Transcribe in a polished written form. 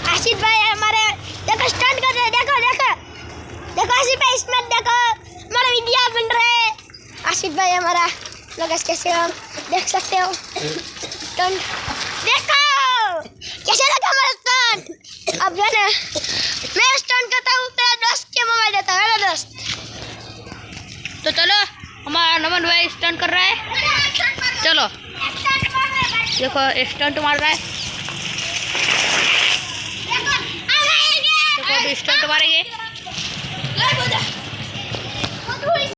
राशिद भाई हमारे देखो स्टंट कर रहे हैं। देखो देखो देखो आशिफ भाई इसमें देखो हमारा वीडियो बन रहा है। आशिफ भाई हमारा लोग कैसे हम देख सकते हो स्टंट। देखो कैसे लगा हमारा स्टंट। अब जो है ना मैं स्टंट करता हूँ मेरा दोस्त के मोबाइल देता है मेरा दोस्त। तो चलो हमारा नमन भाई स्टंट कर रहा है। चलो देखो स्टंट मार रहा है। देखो अभी स्टंट मारेंगे।